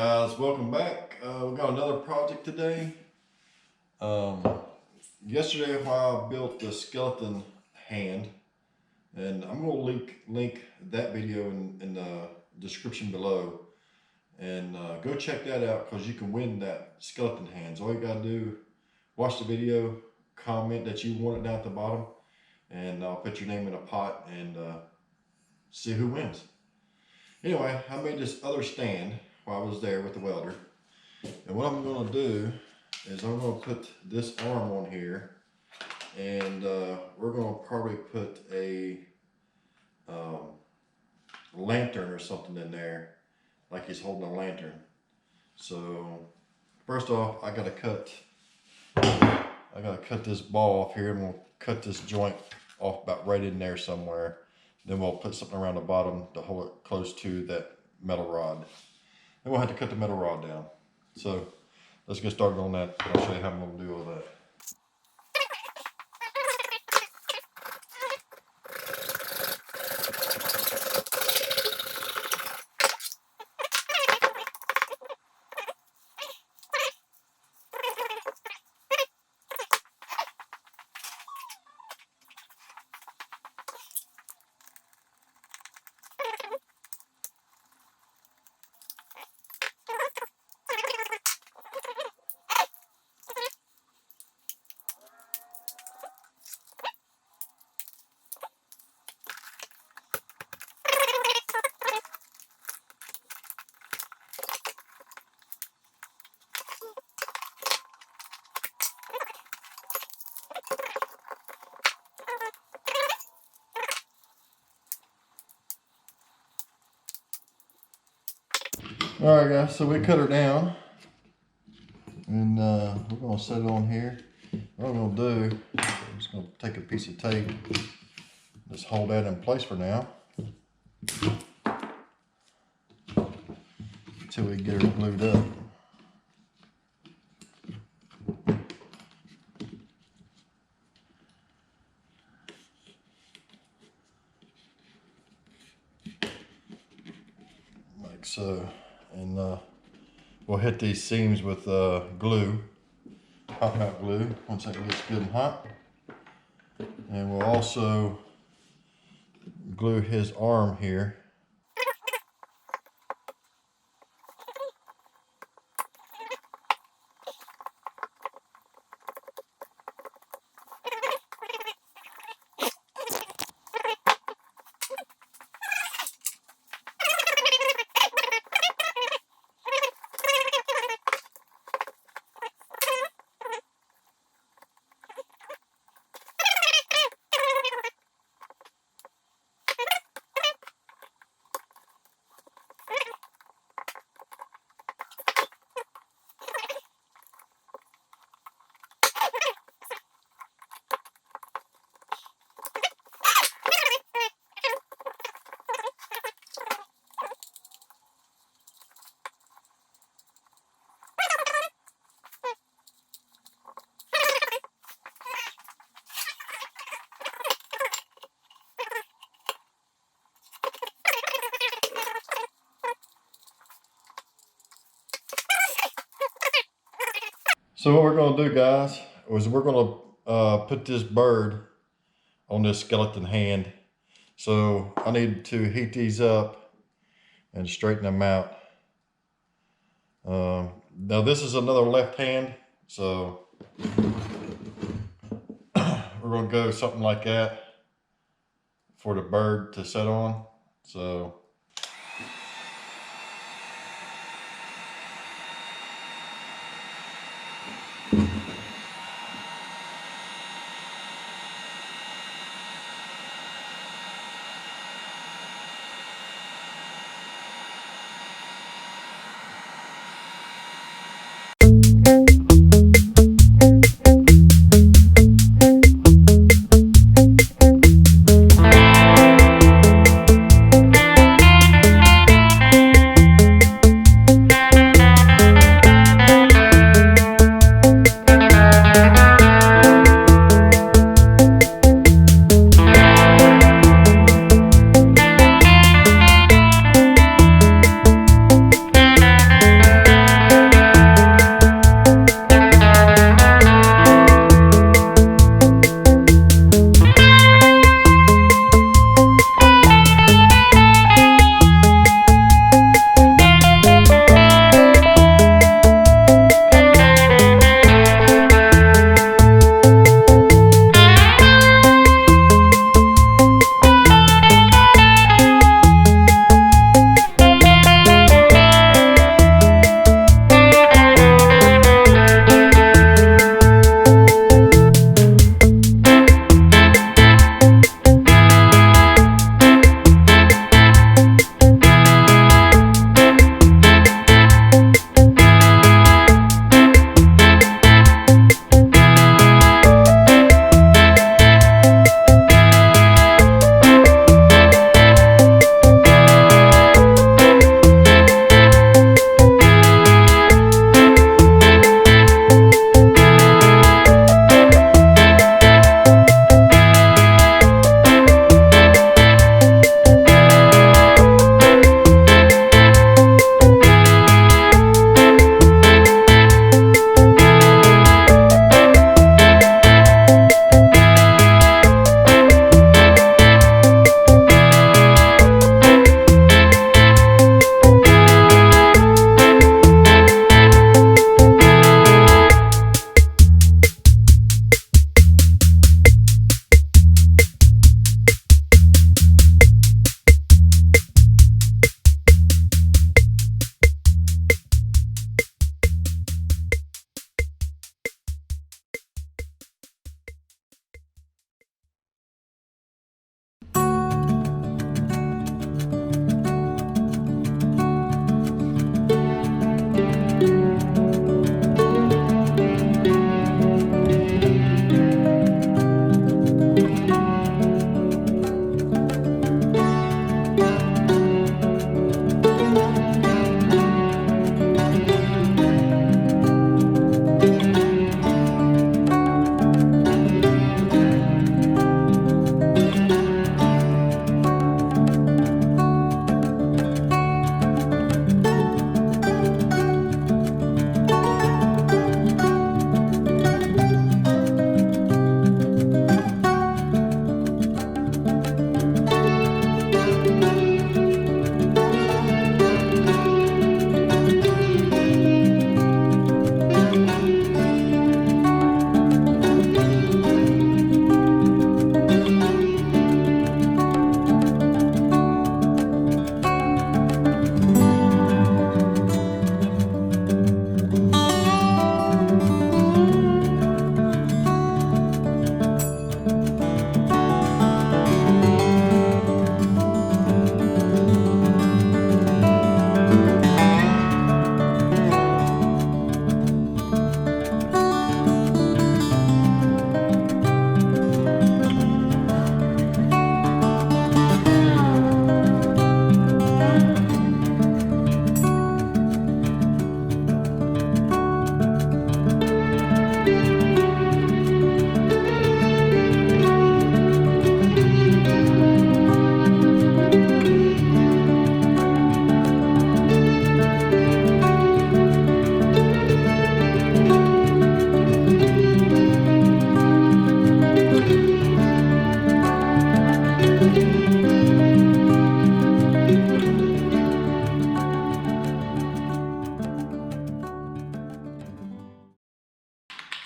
Guys, welcome back. We got another project today. Yesterday I built the skeleton hand, and I'm going to link that video in the description below, and go check that out because you can win that skeleton hands. All you got to do, watch the video, comment that you want it down at the bottom, and I'll put your name in a pot and see who wins. Anyway, I made this other stand while I was there with the welder, and what I'm going to do is I'm going to put this arm on here, and we're going to probably put a lantern or something in there, like he's holding a lantern. So first off, I gotta cut this ball off here, and we'll cut this joint off about right in there somewhere. Then we'll put something around the bottom to hold it close to that metal rod. Then we'll have to cut the metal rod down. So let's get started on that. I'll show you how I'm going to do all that. Alright guys, so we cut her down, and we're going to set it on here. What I'm going to do, I'm just going to take a piece of tape, just hold that in place for now, until we get her glued up. Like so. And we'll hit these seams with glue, pop out glue, once that gets good and hot. And we'll also glue his arm here. So what we're going to do, guys, is we're going to put this bird on this skeleton hand. So I need to heat these up and straighten them out. Now this is another left hand, so we're going to go something like that for the bird to set on. So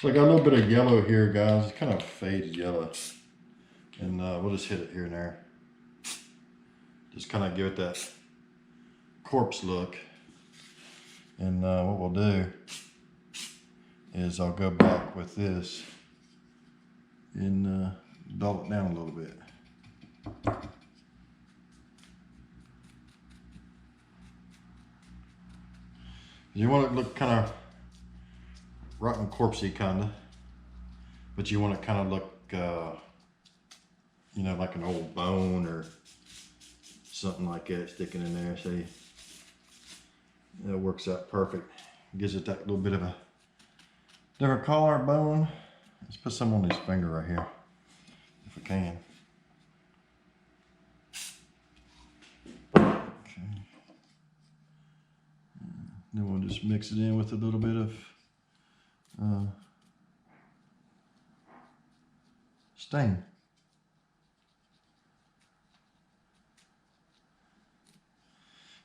So I got a little bit of yellow here, guys. It's kind of faded yellow. And we'll just hit it here and there. Just kind of give it that corpse look. And what we'll do is I'll go back with this and dull it down a little bit. You want it to look kind of rotten corpsey, kind of, but you want it kind of look, you know, like an old bone or something like that sticking in there. See, it works out perfect. Gives it that little bit of a different color bone. Let's put some on his finger right here, if I can. Okay. Then we'll just mix it in with a little bit of stain.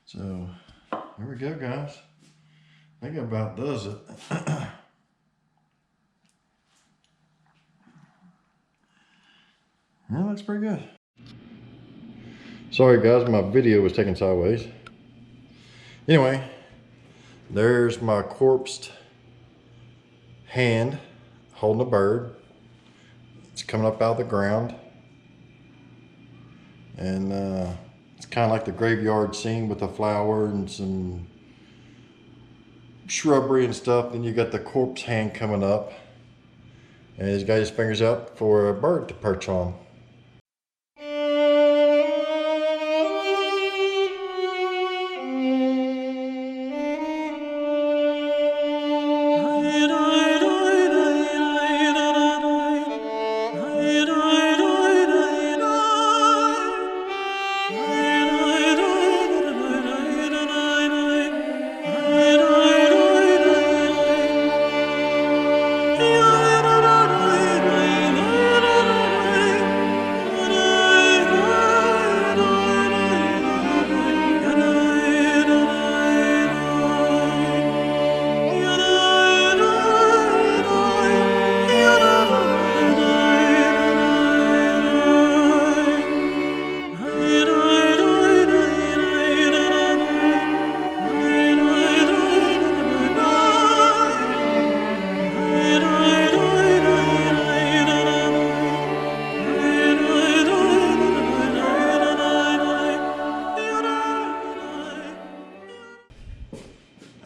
So here we go, guys. I think it about does it. Yeah, looks pretty good. Sorry guys, my video was taken sideways. Anyway, there's my corpsed hand holding a bird. It's coming up out of the ground. And it's kind of like the graveyard scene with the flower and some shrubbery and stuff. Then you got the corpse hand coming up. And he's got his fingers out for a bird to perch on.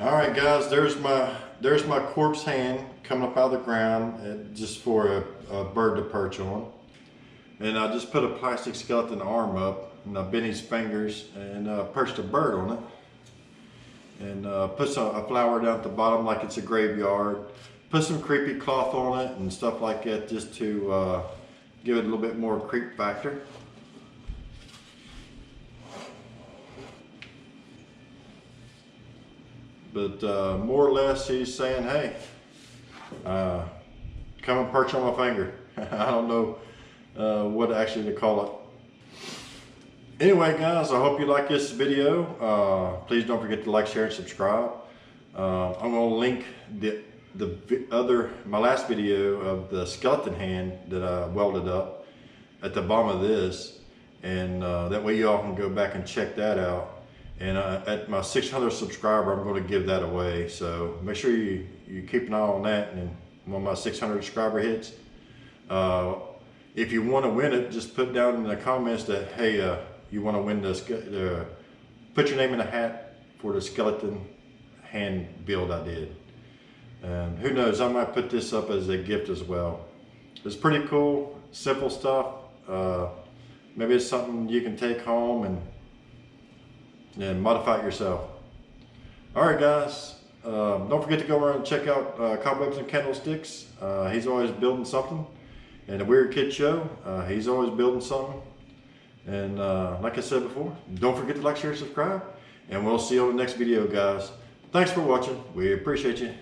Alright guys, there's my corpse hand coming up out of the ground just for a bird to perch on. And I just put a plastic skeleton arm up and I bent his fingers and perched a bird on it. And put a flower down at the bottom like it's a graveyard. Put some creepy cloth on it and stuff like that just to give it a little bit more creep factor. But more or less he's saying, hey, come and perch on my finger. I don't know what actually to call it. Anyway guys, I hope you like this video. Please don't forget to like, share, and subscribe. I'm going to link my last video of the skeleton hand that I welded up at the bottom of this. And that way you all can go back and check that out. And at my 600 subscriber, I'm going to give that away. So make sure you keep an eye on that. And when my 600 subscriber hits, if you want to win it, just put down in the comments that, hey, you want to win put your name in a hat for the skeleton hand build I did. And who knows, I might put this up as a gift as well. It's pretty cool, simple stuff. Maybe it's something you can take home and modify it yourself. Alright guys, don't forget to go around and check out Cobwebs and Candlesticks. He's always building something. And the Weird Kid Show, he's always building something. And like I said before, don't forget to like, share, subscribe. And we'll see you on the next video guys. Thanks for watching. We appreciate you.